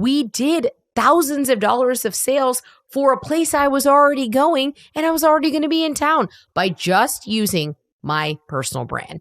we did thousands of dollars of sales for a place I was already going and I was already going to be in town by just using my personal brand.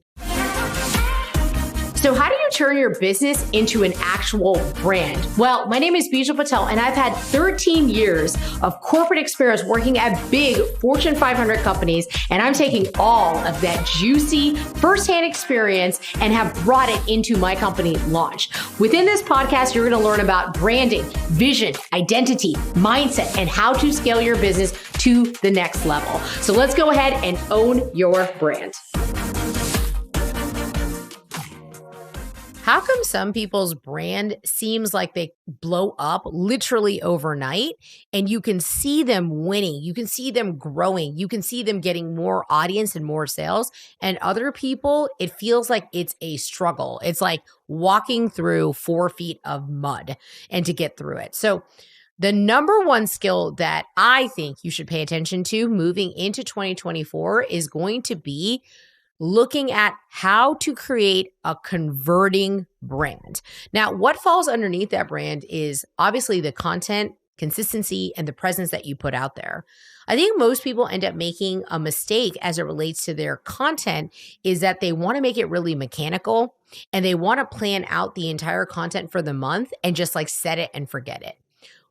So how do you turn your business into an actual brand? Well, my name is Bijal Patel, and I've had 13 years of corporate experience working at big Fortune 500 companies, and I'm taking all of that juicy firsthand experience and have brought it into my company Launch. Within this podcast, you're going to learn about branding, vision, identity, mindset, and how to scale your business to the next level. So let's go ahead and own your brand. How come some people's brand seems like they blow up literally overnight and you can see them winning, you can see them growing, you can see them getting more audience and more sales, and other people, it feels like it's a struggle. It's like walking through 4 feet of mud and to get through it. So the number one skill that I think you should pay attention to moving into 2024 is going to be looking at how to create a converting brand. Now, what falls underneath that brand is obviously the content, consistency, and the presence that you put out there. I think most people end up making a mistake as it relates to their content is that they want to make it really mechanical and they want to plan out the entire content for the month and just like set it and forget it.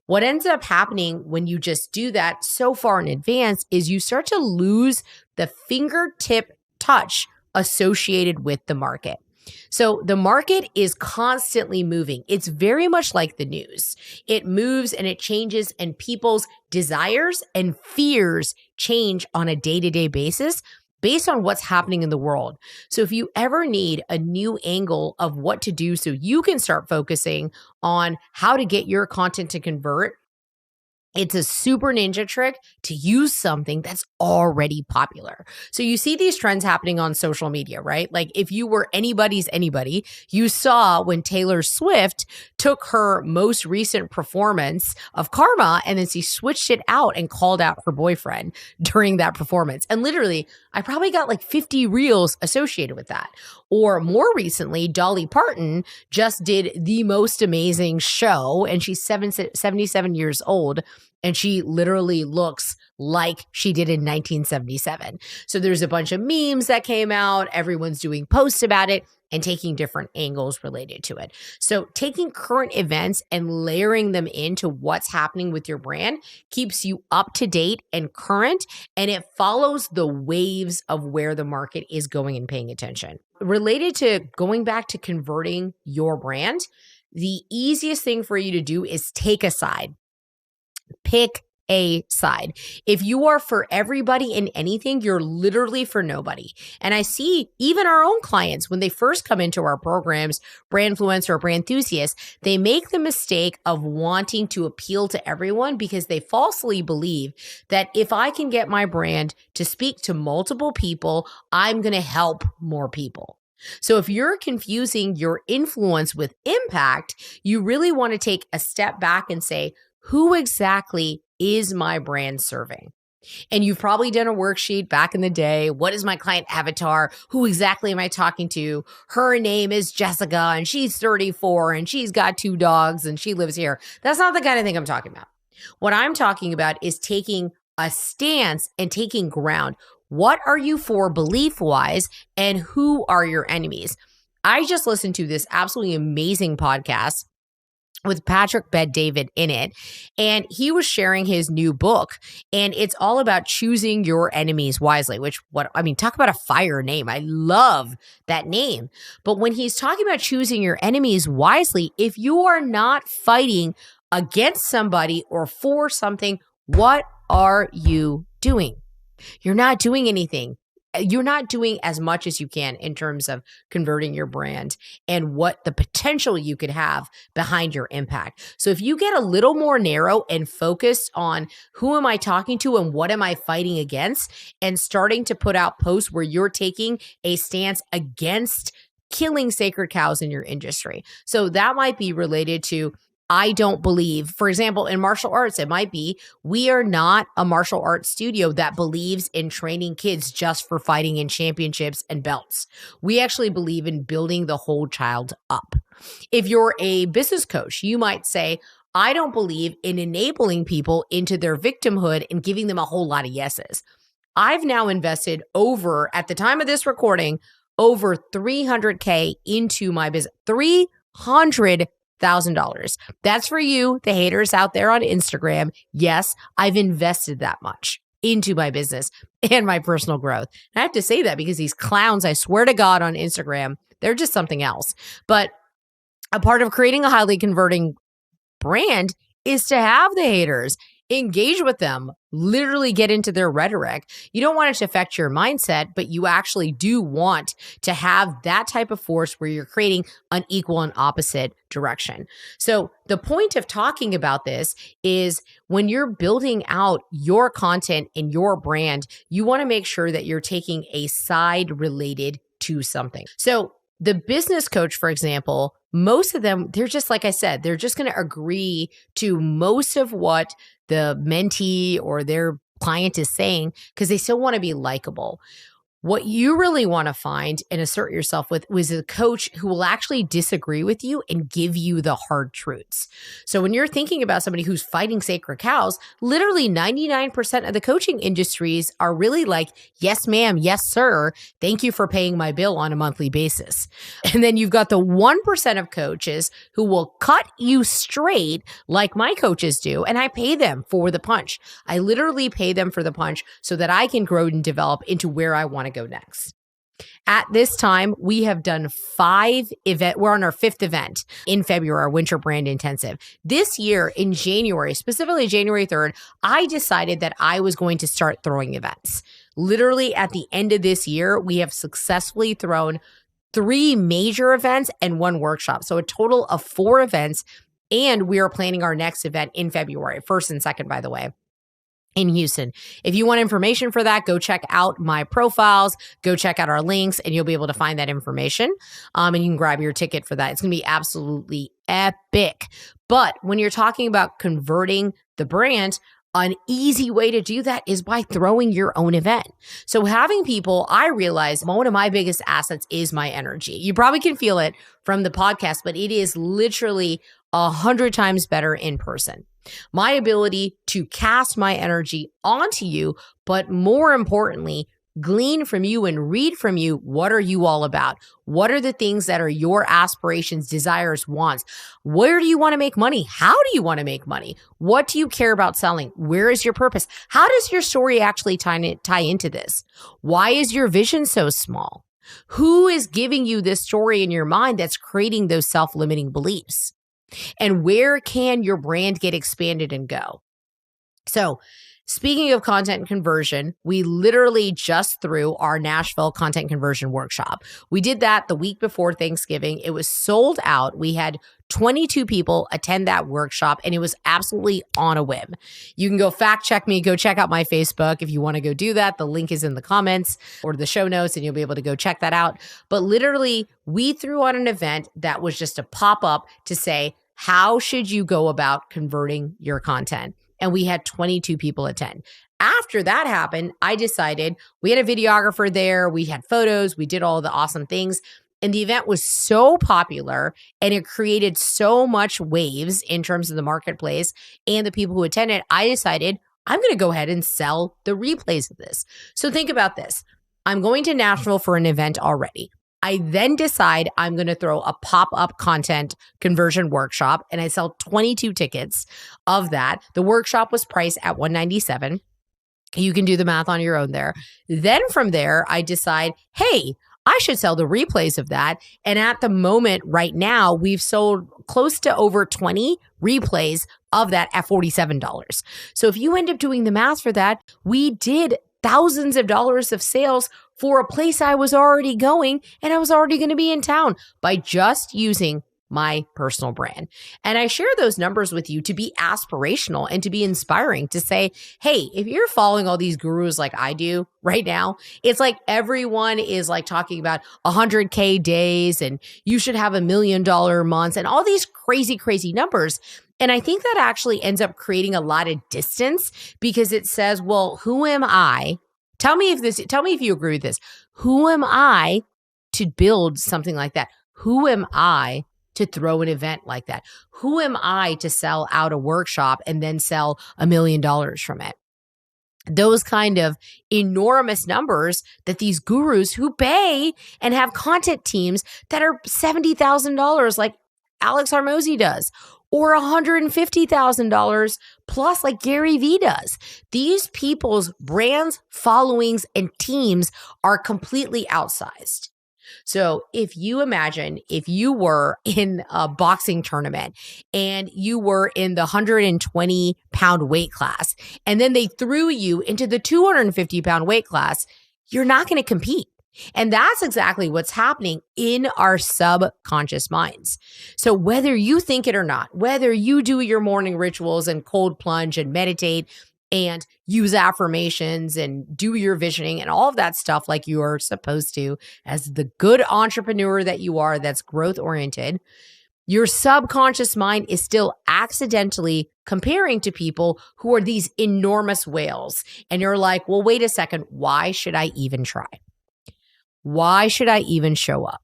What ends up happening when you just do that so far in advance is you start to lose the fingertip touch associated with the market. So the market is constantly moving. It's very much like the news. It moves and it changes, and people's desires and fears change on a day-to-day basis based on what's happening in the world. So if you ever need a new angle of what to do so you can start focusing on how to get your content to convert, it's a super ninja trick to use something that's already popular. So you see these trends happening on social media, right? Like if you were anybody's anybody, you saw when Taylor Swift took her most recent performance of Karma and then she switched it out and called out her boyfriend during that performance. And literally, I probably got like 50 reels associated with that. Or more recently, Dolly Parton just did the most amazing show, and she's 77 years old, and she literally looks like she did in 1977. So there's a bunch of memes that came out. Everyone's doing posts about it and taking different angles related to it. So taking current events and layering them into what's happening with your brand keeps you up to date and current, and it follows the waves of where the market is going and paying attention. Related to going back to converting your brand, the easiest thing for you to do is take a side. Pick a side. If you are for everybody in anything, you're literally for nobody. And I see even our own clients, when they first come into our programs, brand influencer or brand enthusiasts, they make the mistake of wanting to appeal to everyone because they falsely believe that if I can get my brand to speak to multiple people, I'm going to help more people. So if you're confusing your influence with impact, you really want to take a step back and say, who exactly is my brand serving? And you've probably done a worksheet back in the day. What is my client avatar? Who exactly am I talking to? Her name is Jessica and she's 34 and she's got 2 dogs and she lives here. That's not the kind of thing I'm talking about. What I'm talking about is taking a stance and taking ground. What are you for belief-wise, and who are your enemies? I just listened to this absolutely amazing podcast with Patrick Bet-David in it, and he was sharing his new book, and it's all about choosing your enemies wisely, talk about a fire name. I love that name. But when he's talking about choosing your enemies wisely, if you are not fighting against somebody or for something, what are you doing? You're not doing anything. You're not doing as much as you can in terms of converting your brand and what the potential you could have behind your impact. So if you get a little more narrow and focused on who am I talking to and what am I fighting against, and starting to put out posts where you're taking a stance against killing sacred cows in your industry. So that might be related to I don't believe, for example, in martial arts, it might be we are not a martial arts studio that believes in training kids just for fighting in championships and belts. We actually believe in building the whole child up. If you're a business coach, you might say, I don't believe in enabling people into their victimhood and giving them a whole lot of yeses. I've now invested over, at the time of this recording, over $300K into my business. $300,000. That's for you, the haters out there on Instagram. Yes, I've invested that much into my business and my personal growth. And I have to say that because these clowns, I swear to God, on Instagram, they're just something else. But a part of creating a highly converting brand is to have the haters, engage with them, literally get into their rhetoric. You don't want it to affect your mindset, but you actually do want to have that type of force where you're creating an equal and opposite direction. So the point of talking about this is when you're building out your content and your brand, you want to make sure that you're taking a side related to something. So the business coach, for example, most of them, they're just, like I said, they're just going to agree to most of what the mentee or their client is saying because they still want to be likable. What you really want to find and assert yourself with was a coach who will actually disagree with you and give you the hard truths. So when you're thinking about somebody who's fighting sacred cows, literally 99% of the coaching industries are really like, yes, ma'am, yes, sir. Thank you for paying my bill on a monthly basis. And then you've got the 1% of coaches who will cut you straight like my coaches do. And I pay them for the punch. I literally pay them for the punch so that I can grow and develop into where I want to go next. At this time, we have done 5 events. We're on our 5th event in February, our Winter Brand Intensive. This year in January, specifically January 3rd, I decided that I was going to start throwing events. Literally at the end of this year, we have successfully thrown 3 major events and 1 workshop. So a total of 4 events. And we are planning our next event in February, 1st and 2nd, by the way, in Houston. If you want information for that, go check out my profiles, go check out our links, and you'll be able to find that information. And you can grab your ticket for that. It's going to be absolutely epic. But when you're talking about converting the brand, an easy way to do that is by throwing your own event. So having people, I realize one of my biggest assets is my energy. You probably can feel it from the podcast, but it is literally 100 times better in person. My ability to cast my energy onto you, but more importantly, glean from you and read from you. What are you all about? What are the things that are your aspirations, desires, wants? Where do you want to make money? How do you want to make money? What do you care about selling? Where is your purpose? How does your story actually tie into this? Why is your vision so small? Who is giving you this story in your mind that's creating those self-limiting beliefs? And where can your brand get expanded and go? So speaking of content conversion, we literally just threw our Nashville content conversion workshop. We did that the week before Thanksgiving. It was sold out. We had 22 people attend that workshop, and it was absolutely on a whim. You can go fact check me, go check out my Facebook if you want to go do that. The link is in the comments or the show notes, and you'll be able to go check that out. But literally, we threw on an event that was just a pop-up to say, how should you go about converting your content? And we had 22 people attend. After that happened, I decided we had a videographer there. We had photos. We did all the awesome things. And the event was so popular and it created so much waves in terms of the marketplace and the people who attended. I decided I'm going to go ahead and sell the replays of this. So think about this. I'm going to Nashville for an event already. I then decide I'm going to throw a pop-up content conversion workshop, and I sell 22 tickets of that. The workshop was priced at $197. You can do the math on your own there. Then from there, I decide, hey, I should sell the replays of that. And at the moment right now, we've sold close to over 20 replays of that at $47. So if you end up doing the math for that, we did thousands of dollars of sales for a place I was already going and I was already going to be in town by just using my personal brand. And I share those numbers with you to be aspirational and to be inspiring, to say, hey, if you're following all these gurus like I do right now, it's like everyone is like talking about 100K days and you should have $1 million months and all these crazy, crazy numbers. And I think that actually ends up creating a lot of distance because it says, well, who am I? Tell me if you agree with this. Who am I to build something like that? Who am I to throw an event like that? Who am I to sell out a workshop and then sell $1 million from it? Those kind of enormous numbers that these gurus who pay and have content teams that are $70,000 like Alex Hormozi does, or $150,000 plus like Gary Vee does. These people's brands, followings, and teams are completely outsized. So if you imagine if you were in a boxing tournament and you were in the 120-pound weight class, and then they threw you into the 250-pound weight class, you're not going to compete. And that's exactly what's happening in our subconscious minds. So whether you think it or not, whether you do your morning rituals and cold plunge and meditate and use affirmations and do your visioning and all of that stuff like you are supposed to, as the good entrepreneur that you are that's growth oriented, your subconscious mind is still accidentally comparing to people who are these enormous whales. And you're like, well, wait a second, why should I even try? Why should I even show up?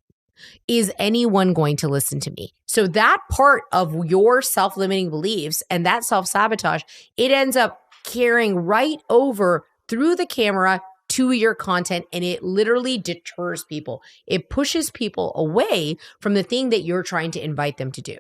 Is anyone going to listen to me? So that part of your self-limiting beliefs and that self-sabotage, it ends up carrying right over through the camera to your content, and it literally deters people. It pushes people away from the thing that you're trying to invite them to do.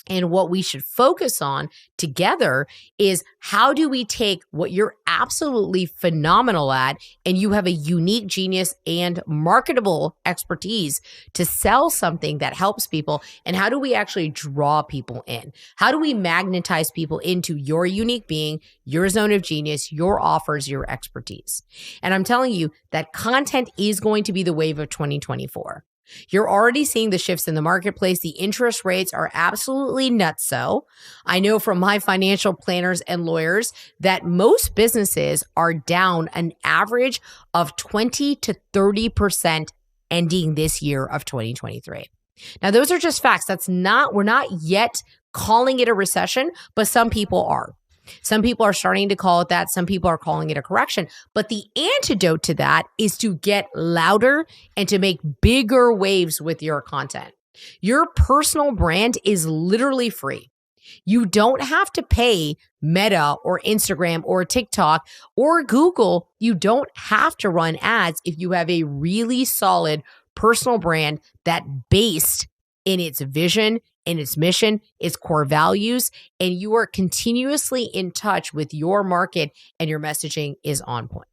And what we should focus on together is how do we take what you're absolutely phenomenal at and you have a unique genius and marketable expertise to sell something that helps people, and how do we actually draw people in? How do we magnetize people into your unique being, your zone of genius, your offers, your expertise? And I'm telling you that content is going to be the wave of 2024. You're already seeing the shifts in the marketplace. The interest rates are absolutely nutso. I know from my financial planners and lawyers that most businesses are down an average of 20 to 30% ending this year of 2023. Now, those are just facts. We're not yet calling it a recession, but some people are. Some people are starting to call it that. Some people are calling it a correction. But the antidote to that is to get louder and to make bigger waves with your content. Your personal brand is literally free. You don't have to pay Meta or Instagram or TikTok or Google. You don't have to run ads if you have a really solid personal brand that based in its vision, in its mission, its core values, and you are continuously in touch with your market and your messaging is on point.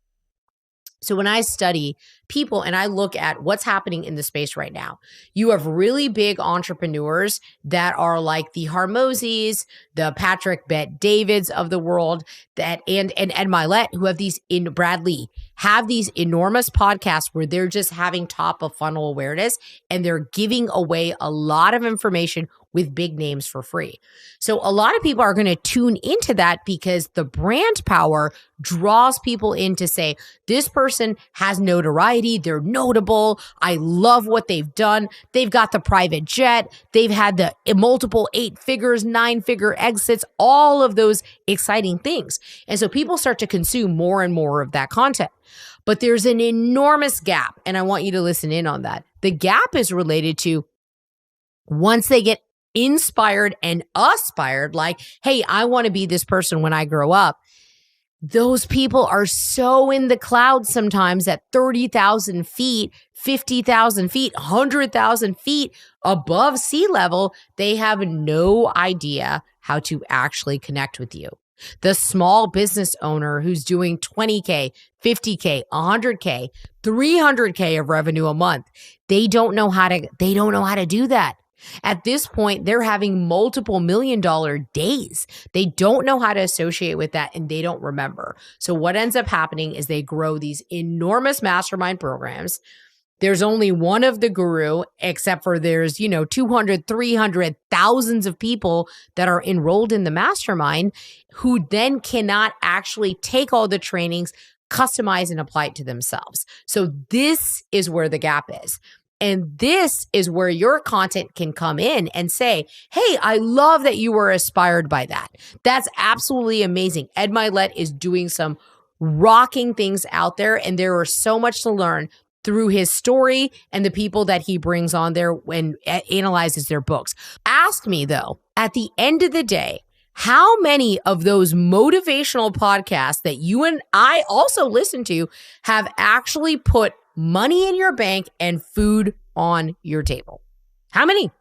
So when I study people and I look at what's happening in the space right now, you have really big entrepreneurs that are like the Hormozis, the Patrick Bet Davids of the world, that and Ed Milet, who have these in Brad Lee, have these enormous podcasts where they're just having top of funnel awareness and they're giving away a lot of information with big names for free. So a lot of people are going to tune into that because the brand power draws people in to say, this person has notoriety, they're notable, I love what they've done, they've got the private jet, they've had the multiple 8 figures, 9-figure exits, all of those exciting things. And so people start to consume more and more of that content. But there's an enormous gap, and I want you to listen in on that. The gap is related to once they get inspired and aspired, like, hey, I want to be this person when I grow up. Those people are so in the clouds sometimes at 30,000 feet, 50,000 feet, 100,000 feet above sea level, they have no idea how to actually connect with you. The small business owner who's doing 20K, 50K, 100K, 300K of revenue a month, they don't know how to do that. At this point, they're having multiple $1 million days. They don't know how to associate with that and they don't remember. So what ends up happening is they grow these enormous mastermind programs. there's only one of the guru, except for there's, 200, 300, thousands of people that are enrolled in the mastermind who then cannot actually take all the trainings, customize and apply it to themselves. So this is where the gap is. And this is where your content can come in and say, hey, I love that you were inspired by that. That's absolutely amazing. Ed Milet is doing some rocking things out there, and there is so much to learn through his story and the people that he brings on there when analyzes their books. Ask me though, at the end of the day, how many of those motivational podcasts that you and I also listen to have actually put money in your bank and food on your table? How many?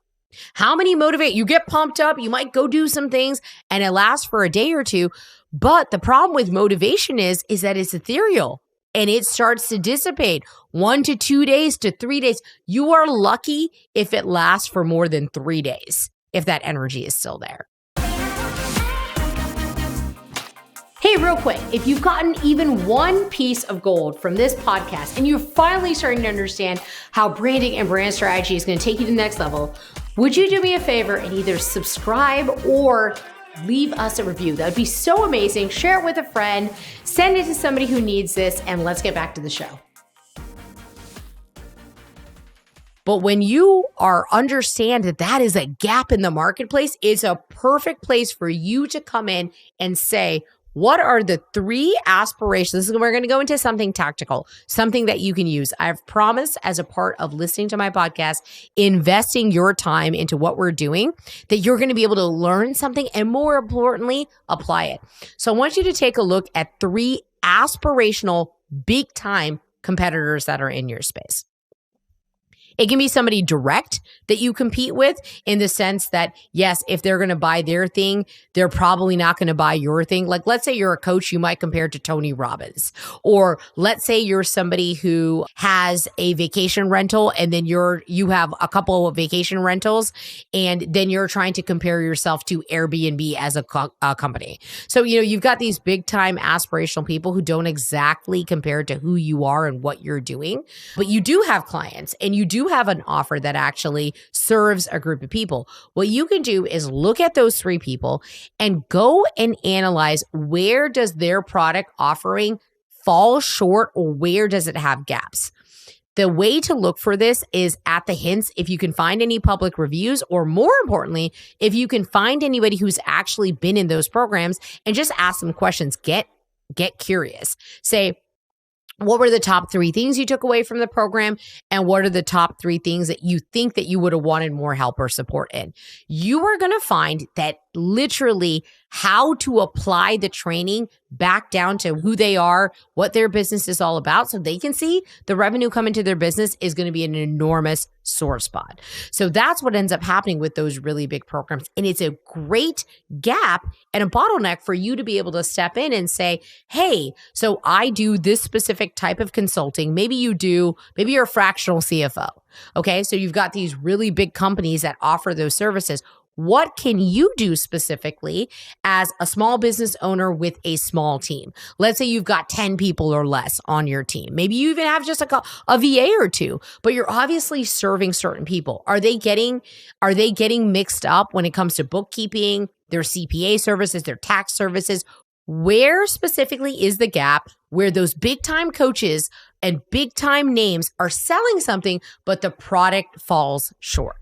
How many motivate? You get pumped up, you might go do some things, and it lasts for a day or two. But the problem with motivation is that it's ethereal and it starts to dissipate 1 to 2 days to 3 days. You are lucky if it lasts for more than 3 days, if that energy is still there. Hey, real quick, if you've gotten even one piece of gold from this podcast and you're finally starting to understand how branding and brand strategy is going to take you to the next level, would you do me a favor and either subscribe or leave us a review? That would be so amazing. Share it with a friend, send it to somebody who needs this, and let's get back to the show. But when you understand that is a gap in the marketplace, it's a perfect place for you to come in and say, what are the 3 aspirations? We're going to go into something tactical, something that you can use. I've promised, as a part of listening to my podcast, investing your time into what we're doing, that you're going to be able to learn something and, more importantly, apply it. So I want you to take a look at 3 aspirational, big time competitors that are in your space. It can be somebody direct that you compete with, in the sense that, yes, if they're going to buy their thing, they're probably not going to buy your thing. Like, let's say you're a coach, you might compare to Tony Robbins. Or let's say you're somebody who has a vacation rental and then you have a couple of vacation rentals, and then you're trying to compare yourself to Airbnb as a company. So, you've got these big time aspirational people who don't exactly compare to who you are and what you're doing, but you do have clients and you do have an offer that actually serves a group of people. What you can do is look at those 3 people and go and analyze, where does their product offering fall short, or where does it have gaps? The way to look for this is at the hints. If you can find any public reviews, or more importantly, if you can find anybody who's actually been in those programs, and just ask them questions. Get curious. Say, what were the top 3 things you took away from the program? And what are the top 3 things that you think that you would have wanted more help or support in? You are going to find that literally how to apply the training back down to who they are, what their business is all about, so they can see the revenue come into their business, is going to be an enormous sore spot. So that's what ends up happening with those really big programs. And it's a great gap and a bottleneck for you to be able to step in and say, hey, so I do this specific type of consulting. Maybe you're a fractional CFO. Okay. So you've got these really big companies that offer those services. What can you do specifically as a small business owner with a small team? Let's say you've got 10 people or less on your team. Maybe you even have just a VA or 2, but you're obviously serving certain people. Are they getting mixed up when it comes to bookkeeping, their CPA services, their tax services? Where specifically is the gap where those big time coaches and big time names are selling something, but the product falls short?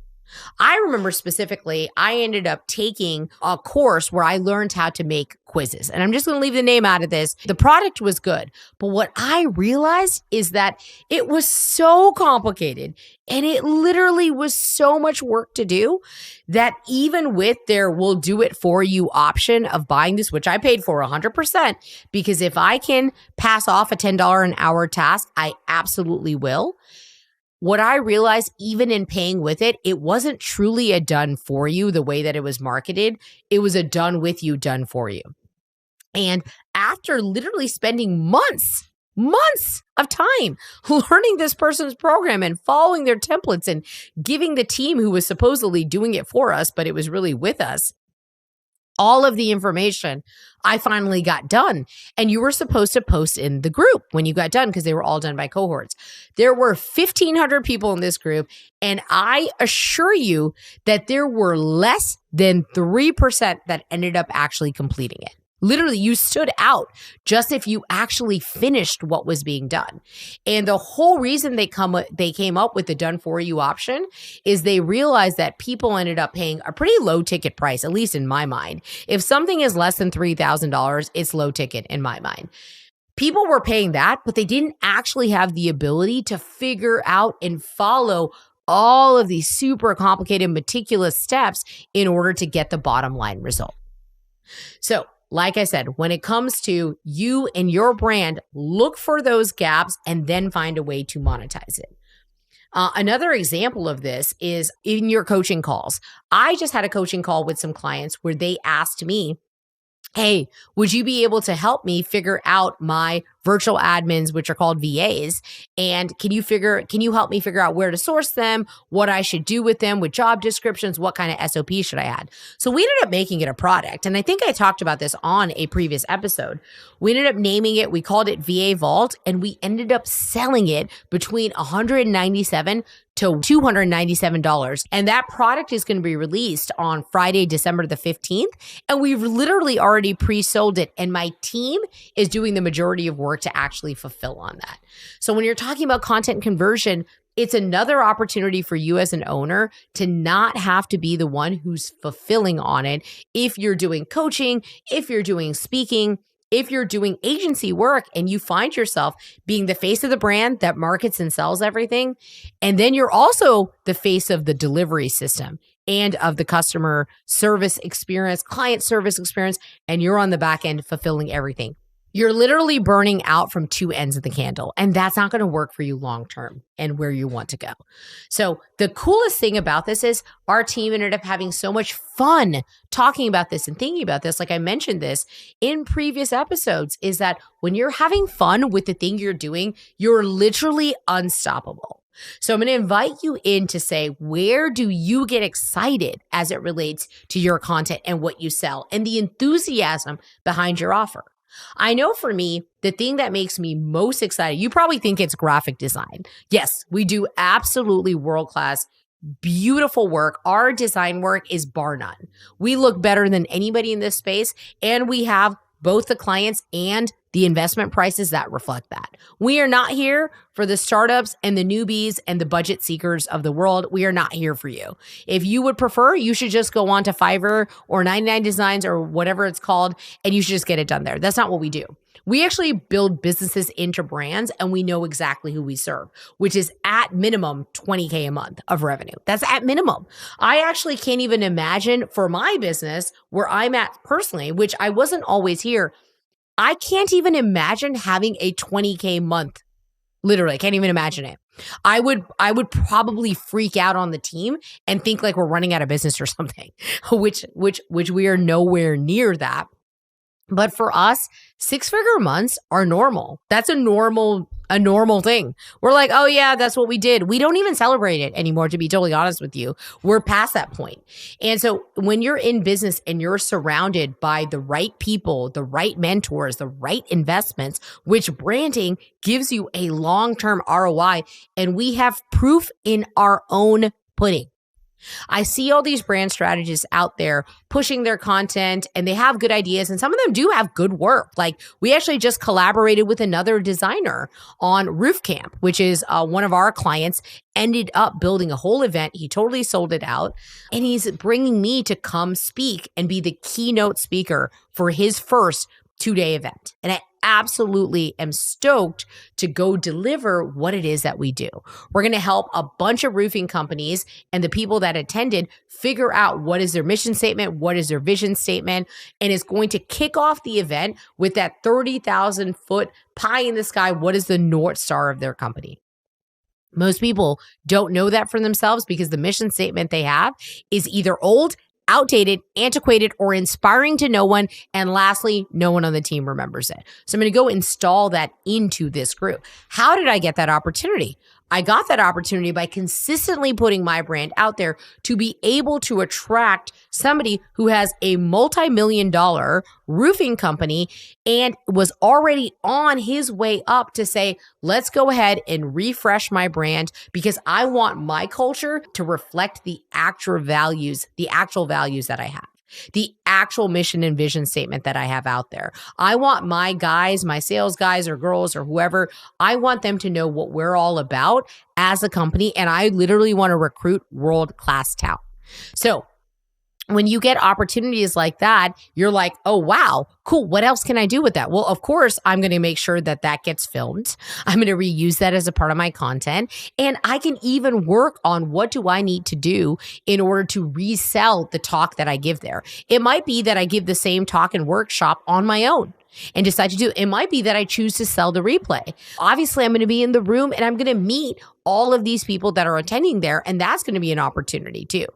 I remember specifically, I ended up taking a course where I learned how to make quizzes. And I'm just going to leave the name out of this. The product was good. But what I realized is that it was so complicated and it literally was so much work to do that even with their "we'll do it for you" option of buying this, which I paid for 100%, because if I can pass off a $10 an hour task, I absolutely will. What I realized, even in paying with it, it wasn't truly a done for you the way that it was marketed. It was a done with you, done for you. And after literally spending months of time learning this person's program and following their templates and giving the team who was supposedly doing it for us, but it was really with us, all of the information I finally got done. And you were supposed to post in the group when you got done because they were all done by cohorts. There were 1,500 people in this group. And I assure you that there were less than 3% that ended up actually completing it. Literally, you stood out just if you actually finished what was being done. And the whole reason they came up with the done for you option is they realized that people ended up paying a pretty low ticket price, at least in my mind. If something is less than $3,000, it's low ticket in my mind. People were paying that, but they didn't actually have the ability to figure out and follow all of these super complicated, meticulous steps in order to get the bottom line result. So, like I said, when it comes to you and your brand, look for those gaps and then find a way to monetize it. Another example of this is in your coaching calls. I just had a coaching call with some clients where they asked me, hey, would you be able to help me figure out my virtual admins, which are called VAs? And can you help me figure out where to source them, what I should do with them, with job descriptions, what kind of SOP should I add? So we ended up making it a product. And I think I talked about this on a previous episode. We ended up naming it, we called it VA Vault, and we ended up selling it between $197 to $297. And that product is going to be released on Friday, December the 15th. And we've literally already pre-sold it. And my team is doing the majority of work to actually fulfill on that. So when you're talking about content conversion, it's another opportunity for you as an owner to not have to be the one who's fulfilling on it. If you're doing coaching, if you're doing speaking, if you're doing agency work and you find yourself being the face of the brand that markets and sells everything, and then you're also the face of the delivery system and of the customer service experience, client service experience, and you're on the back end fulfilling everything. You're literally burning out from two ends of the candle, and that's not going to work for you long term and where you want to go. So the coolest thing about this is our team ended up having so much fun talking about this and thinking about this. Like I mentioned this in previous episodes, is that when you're having fun with the thing you're doing, you're literally unstoppable. So I'm going to invite you in to say, where do you get excited as it relates to your content and what you sell and the enthusiasm behind your offer? I know for me, the thing that makes me most excited, you probably think it's graphic design. Yes, we do absolutely world-class, beautiful work. Our design work is bar none. We look better than anybody in this space, and we have both the clients and the investment prices that reflect that. We are not here for the startups and the newbies and the budget seekers of the world. We are not here for you. If you would prefer, you should just go on to Fiverr or 99 Designs or whatever it's called, and you should just get it done there. That's not what we do. We actually build businesses into brands, and we know exactly who we serve, which is at minimum $20K a month of revenue. That's at minimum. I actually can't even imagine for my business where I'm at personally, which I wasn't always here. I can't even imagine having a $20K month. Literally, I can't even imagine it. I would probably freak out on the team and think like we're running out of business or something, which we are nowhere near that. But for us, 6-figure months are normal. That's a normal thing. We're like, oh yeah, that's what we did. We don't even celebrate it anymore, to be totally honest with you. We're past that point. And so when you're in business and you're surrounded by the right people, the right mentors, the right investments, which branding gives you a long-term ROI, and we have proof in our own pudding. I see all these brand strategists out there pushing their content, and they have good ideas, and some of them do have good work. Like we actually just collaborated with another designer on Roof Camp, which is one of our clients, ended up building a whole event. He totally sold it out, and he's bringing me to come speak and be the keynote speaker for his first 2-day event. And I absolutely am stoked to go deliver what it is that we do. We're going to help a bunch of roofing companies and the people that attended figure out what is their mission statement, what is their vision statement, and it's going to kick off the event with that 30,000 foot pie in the sky. What is the North Star of their company? Most people don't know that for themselves because the mission statement they have is either old, outdated, antiquated, or inspiring to no one. And lastly, no one on the team remembers it. So I'm going to go install that into this group. How did I get that opportunity? I got that opportunity by consistently putting my brand out there to be able to attract somebody who has a multi-million-dollar roofing company and was already on his way up to say, let's go ahead and refresh my brand because I want my culture to reflect the actual values that I have. The actual mission and vision statement that I have out there. I want my guys, my sales guys or girls or whoever, I want them to know what we're all about as a company. And I literally want to recruit world-class talent. So when you get opportunities like that, you're like, oh, wow, cool. What else can I do with that? Well, of course, I'm going to make sure that that gets filmed. I'm going to reuse that as a part of my content. And I can even work on what do I need to do in order to resell the talk that I give there. It might be that I give the same talk and workshop on my own and decide to do it. It might be that I choose to sell the replay. Obviously, I'm going to be in the room and I'm going to meet all of these people that are attending there. And that's going to be an opportunity too.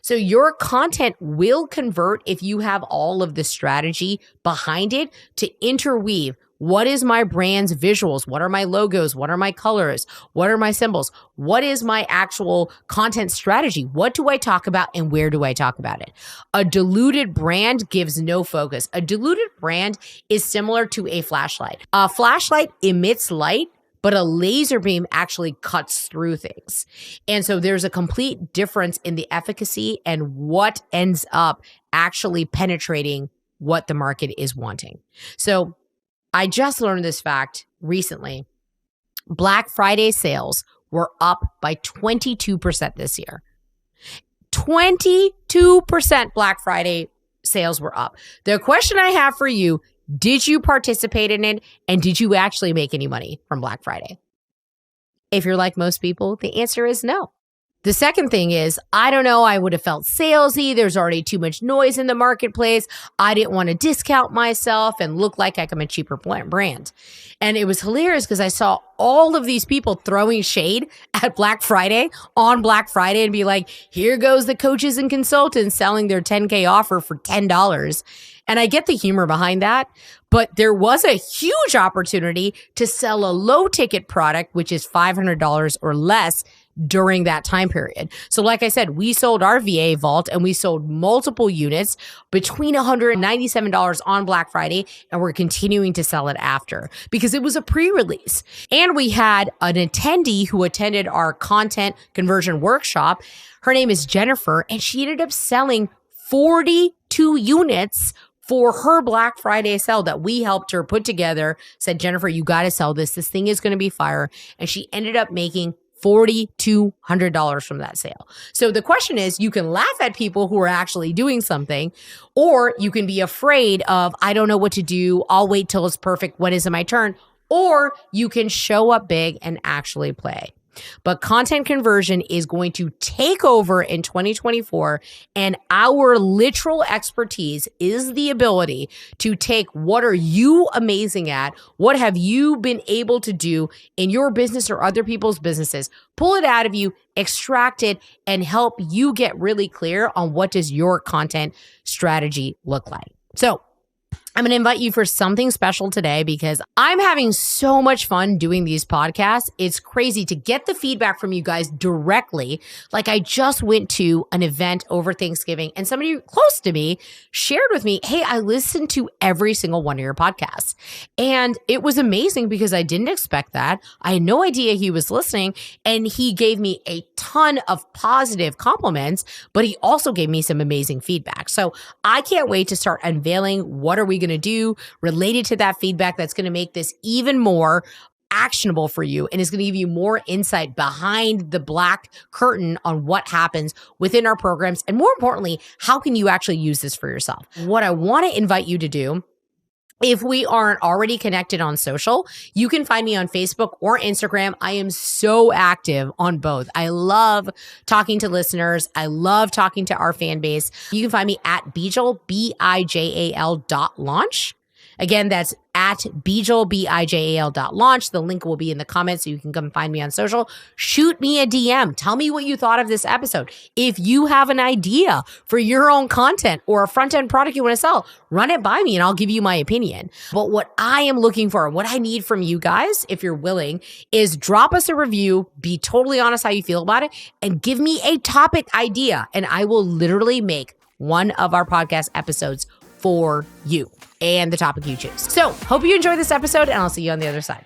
So your content will convert if you have all of the strategy behind it to interweave. What is my brand's visuals? What are my logos? What are my colors? What are my symbols? What is my actual content strategy? What do I talk about and where do I talk about it? A diluted brand gives no focus. A diluted brand is similar to a flashlight. A flashlight emits light, but a laser beam actually cuts through things. And so there's a complete difference in the efficacy and what ends up actually penetrating what the market is wanting. So I just learned this fact recently. Black Friday sales were up by 22% this year. 22% Black Friday sales were up. The question I have for you, did you participate in it? And did you actually make any money from Black Friday? If you're like most people, the answer is no. The second thing is, I don't know, I would have felt salesy. There's already too much noise in the marketplace. I didn't want to discount myself and look like I'm a cheaper brand. And it was hilarious because I saw all of these people throwing shade at Black Friday on Black Friday and be like, here goes the coaches and consultants selling their 10K offer for $10. And I get the humor behind that, but there was a huge opportunity to sell a low ticket product, which is $500 or less during that time period. So like I said, we sold our VA vault and we sold multiple units between $197 on Black Friday, and we're continuing to sell it after because it was a pre-release. And we had an attendee who attended our content conversion workshop. Her name is Jennifer, and she ended up selling 42 units for her Black Friday sale that we helped her put together. Said, Jennifer, you got to sell this. This thing is going to be fire. And she ended up making $4,200 from that sale. So the question is, you can laugh at people who are actually doing something, or you can be afraid of, I don't know what to do. I'll wait till it's perfect. When is it my turn? Or you can show up big and actually play. But content conversion is going to take over in 2024. And our literal expertise is the ability to take what are you amazing at? What have you been able to do in your business or other people's businesses? Pull it out of you, extract it, and help you get really clear on what does your content strategy look like. So I'm going to invite you for something special today because I'm having so much fun doing these podcasts. It's crazy to get the feedback from you guys directly. Like I just went to an event over Thanksgiving and somebody close to me shared with me, hey, I listened to every single one of your podcasts. And it was amazing because I didn't expect that. I had no idea he was listening, and he gave me a ton of positive compliments, but he also gave me some amazing feedback. So I can't wait to start unveiling what are we going to do related to that feedback that's going to make this even more actionable for you and is going to give you more insight behind the black curtain on what happens within our programs. And more importantly, how can you actually use this for yourself? What I want to invite you to do, if we aren't already connected on social, you can find me on Facebook or Instagram. I am so active on both. I love talking to listeners. I love talking to our fan base. You can find me at Bijal, BIJAL.launch. Again, that's at Bijal, Bijal.launch. The link will be in the comments so you can come find me on social. Shoot me a DM. Tell me what you thought of this episode. If you have an idea for your own content or a front-end product you want to sell, run it by me and I'll give you my opinion. But what I am looking for, what I need from you guys, if you're willing, is drop us a review, be totally honest how you feel about it, and give me a topic idea. And I will literally make one of our podcast episodes for you and the topic you choose. So hope you enjoyed this episode and I'll see you on the other side.